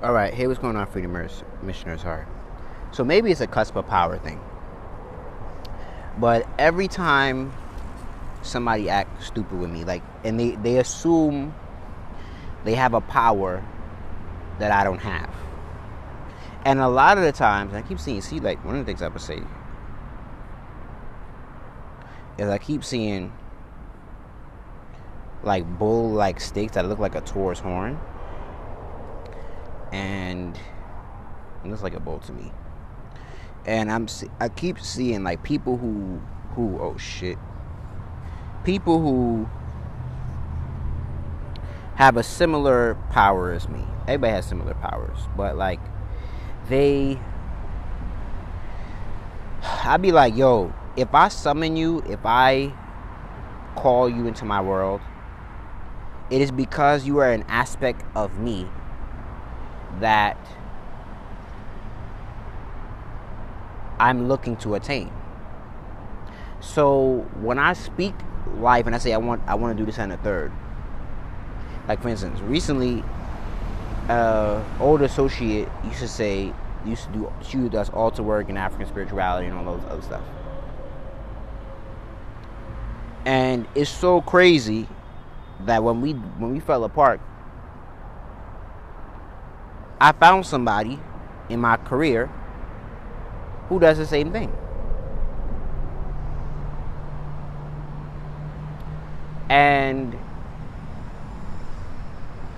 All right, hey, what's going on, Freedom Missioner's Heart? So maybe it's a cusp of power thing, but every time somebody acts stupid with me, like, and they assume they have a power that I don't have. And a lot of the times, I keep seeing, like, one of the things I would say is I keep seeing, like, bull-like sticks that look like a Taurus horn. And it looks like a bull to me. And I keep seeing, like, people who oh shit, people who have a similar power as me. Everybody has similar powers, but like I'd be like, yo, if I summon you, if I call you into my world, it is because you are an aspect of me that I'm looking to attain. So when I speak life and I say I want to do this and a third, like, for instance, recently, old associate she does altar work and African spirituality and all those other stuff. And it's so crazy that when we fell apart, I found somebody in my career who does the same thing. And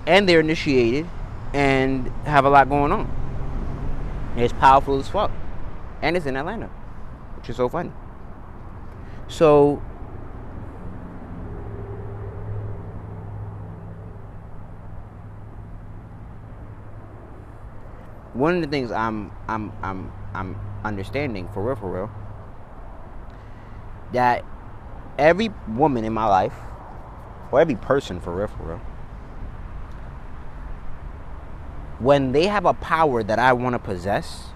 they're initiated and have a lot going on. It's powerful as fuck. And it's in Atlanta, which is so funny. So one of the things I'm understanding for real, that every woman in my life, or every person for real, when they have a power that I want to possess,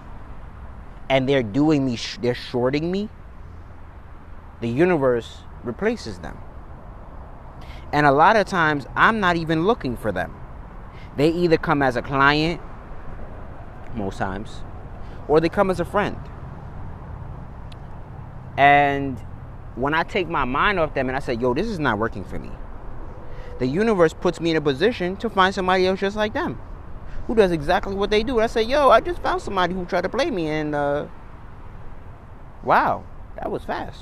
and they're shorting me, the universe replaces them. And a lot of times, I'm not even looking for them. They either come as a client, most times, or they come as a friend. And when I take my mind off them and I say, yo, this is not working for me, the universe puts me in a position to find somebody else just like them, who does exactly what they do. And I say, yo, I just found somebody who tried to play me, and wow, that was fast.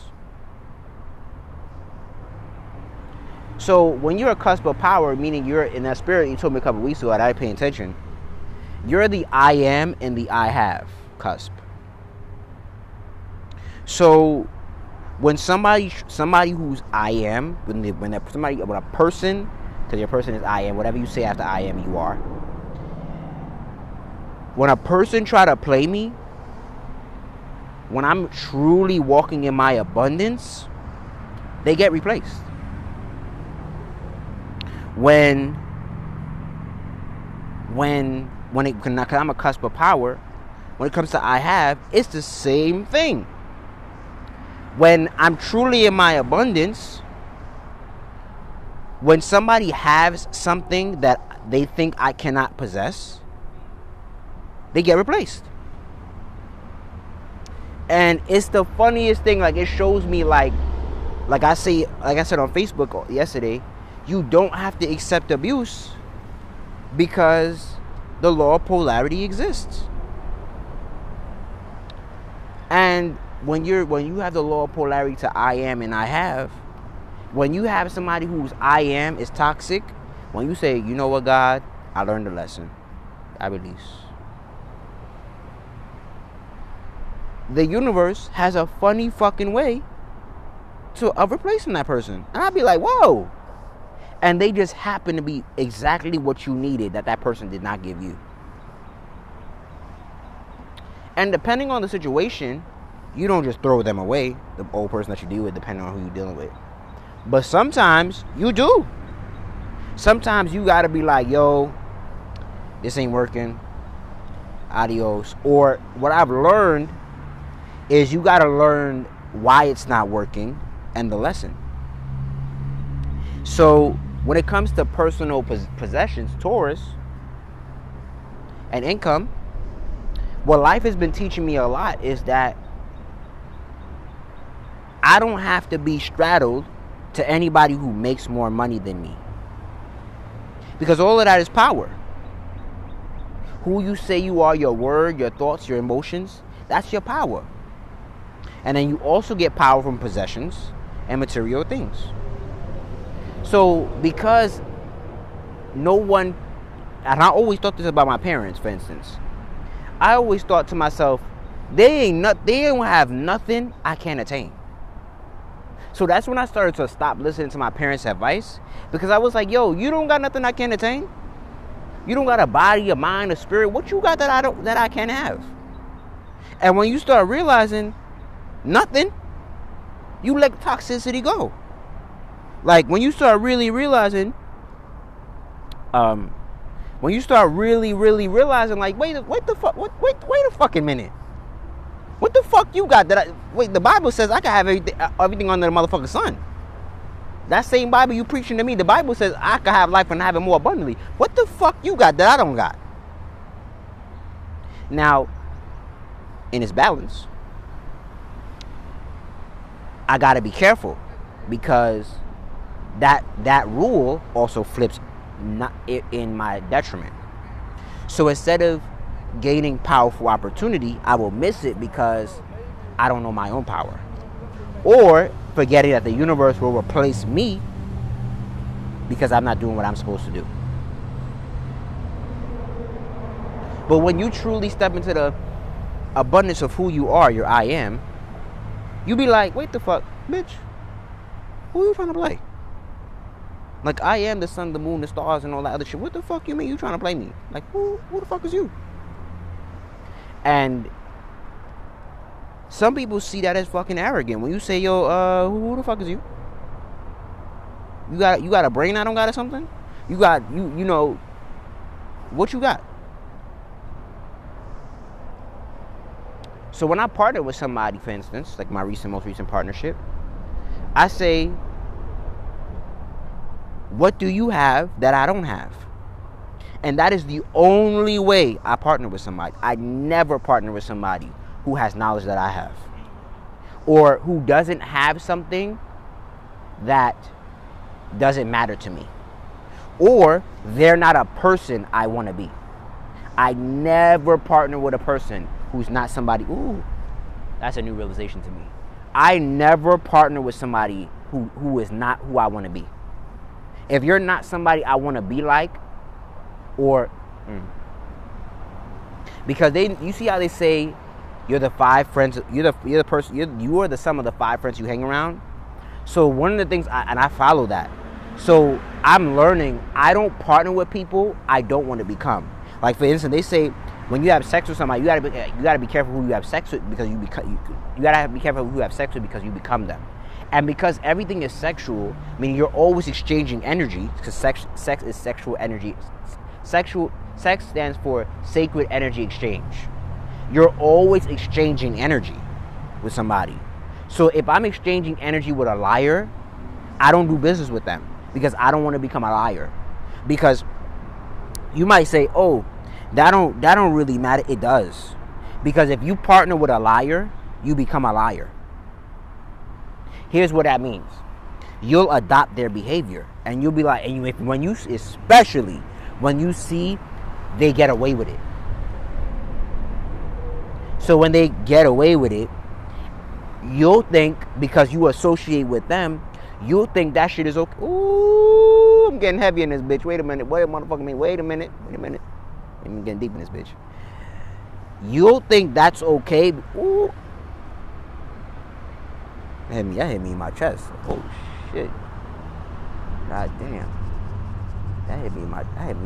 So when you're a cusp of power, meaning you're in that spirit, you told me a couple weeks ago, I didn't pay attention, you're the I am and the I have cusp. So when somebody who's I am, when a person, because your person is I am, whatever you say after I am, you are. When a person try to play me, when I'm truly walking in my abundance, they get replaced. When I'm a cusp of power, when it comes to I have, it's the same thing. When I'm truly in my abundance, when somebody has something that they think I cannot possess, they get replaced. And it's the funniest thing. Like, it shows me, like I said on Facebook yesterday, you don't have to accept abuse because the law of polarity exists. And when you have the law of polarity to I am and I have, when you have somebody whose I am is toxic, when you say, you know what, God, I learned a lesson, I release. The universe has a funny fucking way of replacing that person. And I'd be like, whoa. And they just happen to be exactly what you needed that person did not give you. And depending on the situation, you don't just throw them away, the old person that you deal with, depending on who you're dealing with. But sometimes you do. Sometimes you gotta be like, yo, this ain't working, adios. Or what I've learned is you gotta learn why it's not working and the lesson. So when it comes to personal possessions, Taurus, and income, what life has been teaching me a lot is that I don't have to be straddled to anybody who makes more money than me. Because all of that is power. Who you say you are, your word, your thoughts, your emotions, that's your power. And then you also get power from possessions and material things. So because no one, and I always thought this about my parents, for instance. I always thought to myself, they don't have nothing I can't attain. So that's when I started to stop listening to my parents' advice, because I was like, yo, you don't got nothing I can't attain. You don't got a body, a mind, a spirit. What you got that I can't have? And when you start realizing nothing, you let toxicity go. Like when you start really realizing, when you start really realizing, like, wait a fucking minute. What the fuck you got that the Bible says I can have everything under the motherfucking sun. That same Bible you preaching to me, the Bible says I can have life and have it more abundantly. What the fuck you got that I don't got? Now, in its balance, I gotta be careful, because that rule also flips not in my detriment. So instead of gaining powerful opportunity, I will miss it because I don't know my own power, or forgetting that the universe will replace me because I'm not doing what I'm supposed to do. But when you truly step into the abundance of who you are, your I am, you be like, wait the fuck, bitch, who are you trying to play? Like, I am the sun, the moon, the stars, and all that other shit. What the fuck you mean you trying to play me? Like, who the fuck is you? And some people see that as fucking arrogant. When you say, yo, who the fuck is you? You got a brain I don't got or something? You know, what you got? So when I partner with somebody, for instance, like my most recent partnership, I say, what do you have that I don't have? And that is the only way I partner with somebody. I never partner with somebody who has knowledge that I have, or who doesn't have something that doesn't matter to me, or they're not a person I want to be. I never partner with a person who's not somebody. Ooh, that's a new realization to me. I never partner with somebody who is not who I want to be. If you're not somebody I want to be like, or because you see how they say you're the 5 friends, you're the person, you are the sum of the 5 friends you hang around. So one of the things, I follow that. So I'm learning, I don't partner with people I don't want to become. Like, for instance, they say when you have sex with somebody, you gotta be careful who you have sex with, because you gotta be careful who you have sex with, because you become them. And because everything is sexual, meaning you're always exchanging energy, because sex is sexual energy. Sex stands for sacred energy exchange. You're always exchanging energy with somebody. So if I'm exchanging energy with a liar, I don't do business with them, because I don't want to become a liar. Because you might say, oh, that don't really matter. It does. Because if you partner with a liar, you become a liar. Here's what that means. You'll adopt their behavior, and you'll be like, especially when you see they get away with it. So when they get away with it, you'll think, because you associate with them, you'll think that shit is okay. Ooh, I'm getting heavy in this bitch. Wait a minute. Wait a minute. I'm getting deep in this bitch. You'll think that's okay. Ooh. That hit me in my chest. Oh shit. God damn. That hit me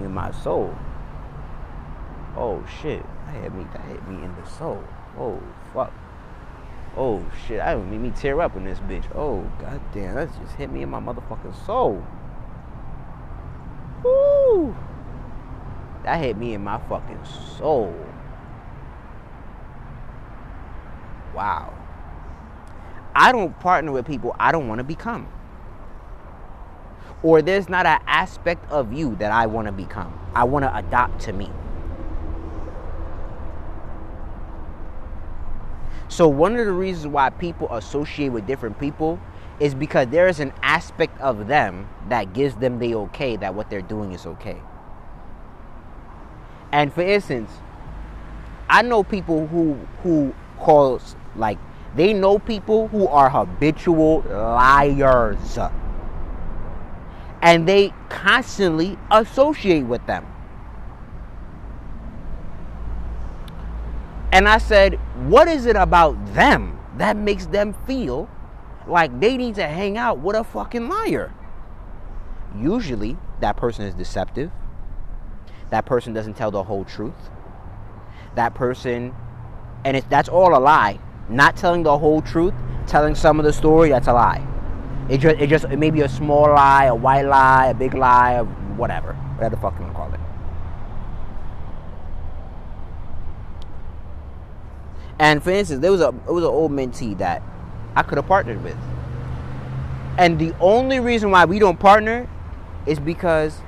in my soul. Oh shit. That hit me in the soul. Oh fuck. Oh shit. That made me tear up in this bitch. Oh god damn. That just hit me in my motherfucking soul. Woo. That hit me in my fucking soul. Wow. I don't partner with people I don't want to become. Or there's not an aspect of you that I want to become. I want to adopt to me. So one of the reasons why people associate with different people is because there is an aspect of them that gives them the okay that what they're doing is okay. And for instance, I know people who calls, like, they know people who are habitual liars. And they constantly associate with them. And I said, what is it about them that makes them feel like they need to hang out with a fucking liar? Usually, that person is deceptive. That person doesn't tell the whole truth. That person, and that's all a lie. Not telling the whole truth, telling some of the story, that's a lie. It may be a small lie, a white lie, a big lie, or whatever the fuck you want to call it. And for instance, it was an old mentee that I could have partnered with. And the only reason why we don't partner is because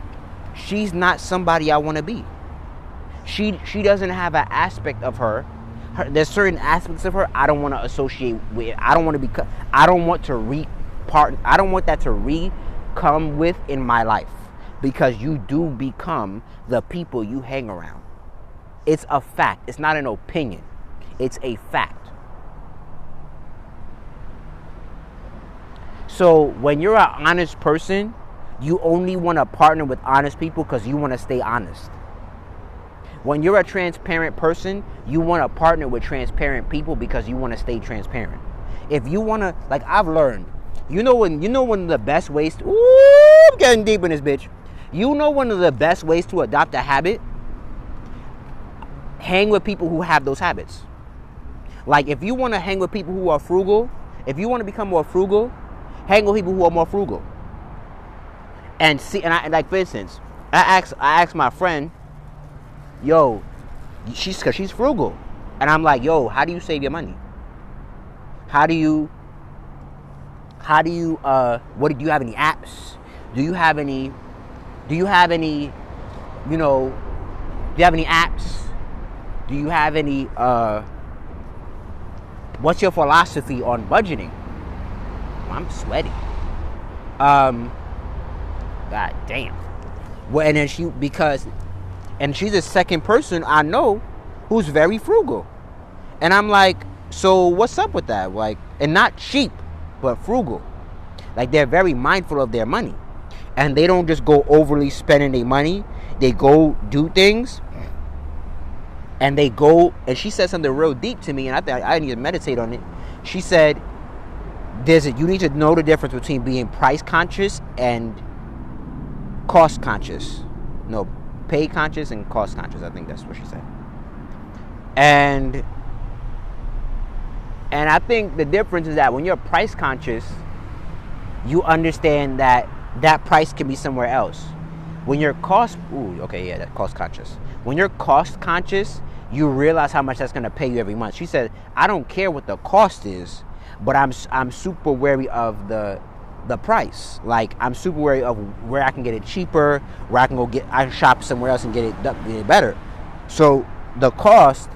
she's not somebody I want to be. She doesn't have an aspect of her. There's certain aspects of her I don't want to associate with. I don't want that to come with in my life, because you do become the people you hang around. It's a fact. It's not an opinion. It's a fact. So when you're an honest person, you only want to partner with honest people because you want to stay honest. When you're a transparent person, you want to partner with transparent people because you want to stay transparent. If you want to, like I've learned, one of the best ways to, I'm getting deep in this bitch. One of the best ways to adopt a habit? Hang with people who have those habits. Like if you want to hang with people who are frugal, if you want to become more frugal, hang with people who are more frugal. And see, and I, like for instance, I asked my friend, yo, cause she's frugal. And I'm like, yo, how do you save your money? What do you have any apps? Do you have any apps? Do you have any, what's your philosophy on budgeting? Well, I'm sweaty. God damn. Well, and then she's the second person I know who's very frugal. And I'm like, so what's up with that? Like, and not cheap, but frugal. Like, they're very mindful of their money. And they don't just go overly spending their money. They go do things. And she said something real deep to me, and I think I need to meditate on it. She said, you need to know the difference between being price conscious and cost conscious. No, pay conscious and cost conscious. I think that's what she said. And I think the difference is that when you're price conscious, you understand that price can be somewhere else. When you're cost conscious. When you're cost conscious, you realize how much that's going to pay you every month. She said, I don't care what the cost is, but I'm super wary of the price. Like, I'm super wary of where I can get it cheaper, where I can shop somewhere else and get it better. So the cost,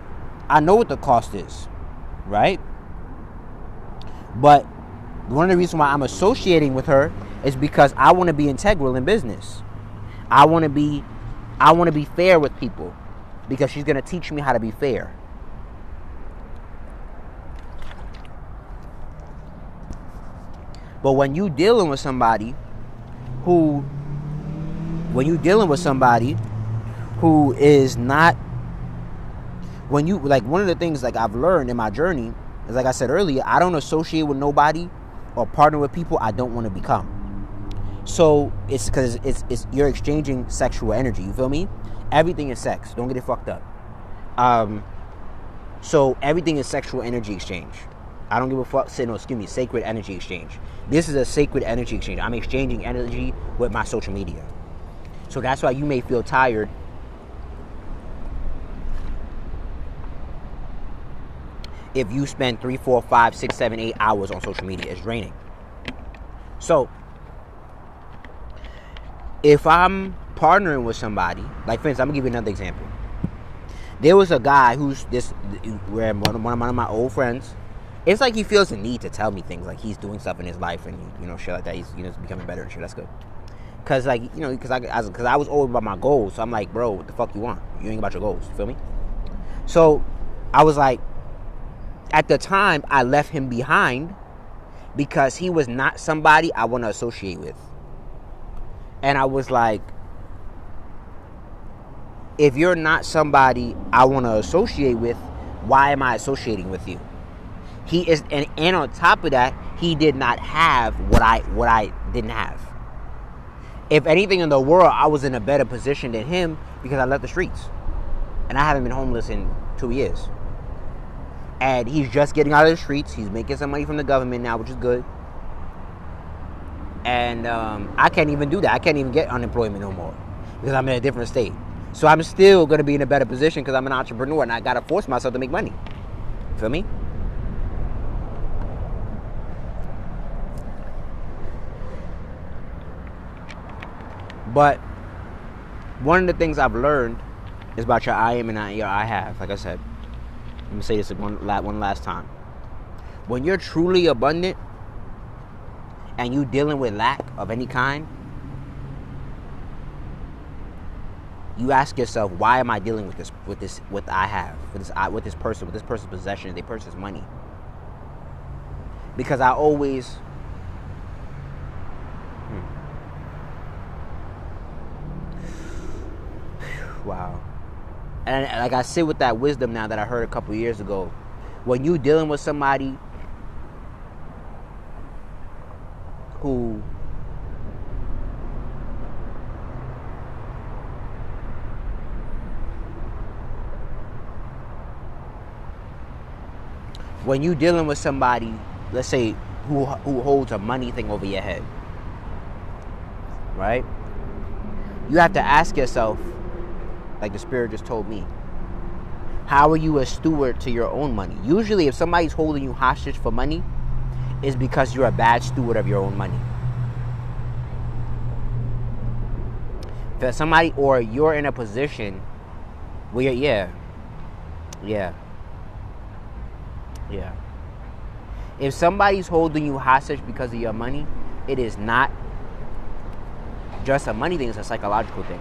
I know what the cost is, right? But one of the reasons why I'm associating with her is because I want to be integral in business. I want to be fair with people, because she's going to teach me how to be fair. But when you dealing with somebody who is not, one of the things like I've learned in my journey is, like I said earlier, I don't associate with nobody or partner with people I don't want to become. So it's because it's you're exchanging sexual energy. You feel me? Everything is sex. Don't get it fucked up. So everything is sexual energy exchange. I don't give a fuck. Sacred energy exchange. This is a sacred energy exchange. I'm exchanging energy with my social media. So that's why you may feel tired if you spend 3, 4, 5, 6, 7, 8 hours on social media. It's draining. So if I'm partnering with somebody, like for instance, I'm gonna give you another example. There was a guy where one of my old friends, It's like he feels the need to tell me things, like he's doing stuff in his life and shit like that. He's becoming better and shit. That's good. Cause like cause I was always about my goals. So I'm like, bro, what the fuck you want? You ain't about your goals. You feel me? So I was like, at the time I left him behind because he was not somebody I want to associate with. And I was like, if you're not somebody I want to associate with, why am I associating with you? He is, and on top of that, he did not have what I didn't have. If anything in the world, I was in a better position than him because I left the streets. And I haven't been homeless in 2 years. And he's just getting out of the streets. He's making some money from the government now, which is good. And I can't even do that. I can't even get unemployment no more because I'm in a different state. So I'm still going to be in a better position because I'm an entrepreneur and I got to force myself to make money. Feel me? But one of the things I've learned is about your I am and your I have. Like I said, let me say this one last time. When you're truly abundant and you dealing with lack of any kind, you ask yourself, why am I dealing with what I have, with this person's possession, their person's money? Because I always wow. And like I sit with that wisdom now that I heard a couple years ago. When you dealing with somebody who let's say who holds a money thing over your head, right? You have to ask yourself, like the spirit just told me, how are you a steward to your own money? Usually if somebody's holding you hostage for money, it's because you're a bad steward of your own money. If somebody, or you're in a position where yeah. If somebody's holding you hostage because of your money, it is not just a money thing, it's a psychological thing.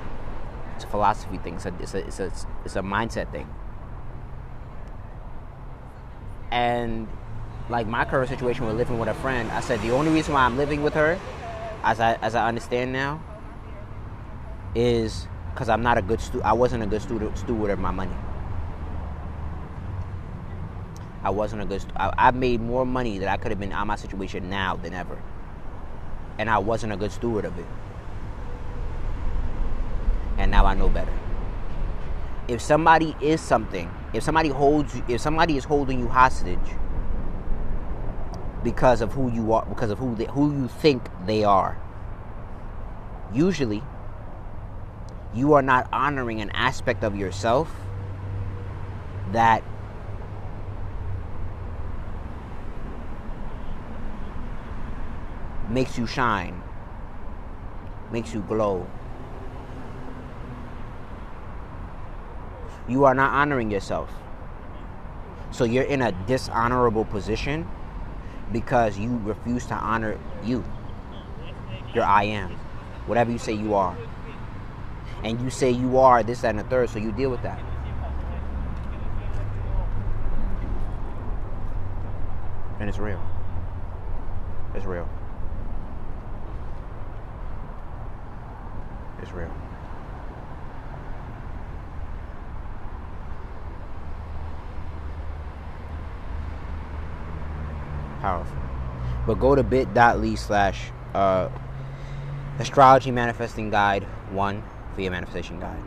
It's a philosophy thing. It's a mindset thing. And like my current situation with living with a friend, I said the only reason why I'm living with her, as I understand now, is because I'm not a good I wasn't a good steward of my money. I wasn't a good. I've made more money that I could have been out of my situation now than ever, and I wasn't a good steward of it. And now I know better. If somebody is something, if somebody is holding you hostage because of who you are, because of who you think they are, usually you are not honoring an aspect of yourself that makes you shine, makes you glow. You are not honoring yourself. So you're in a dishonorable position because you refuse to honor you. Your I am. Whatever you say you are. And you say you are this, that, and the third, so you deal with that. And it's real. It's real. It's real. Powerful. But go to bit.ly/astrology manifesting guide 1 for your manifestation guide.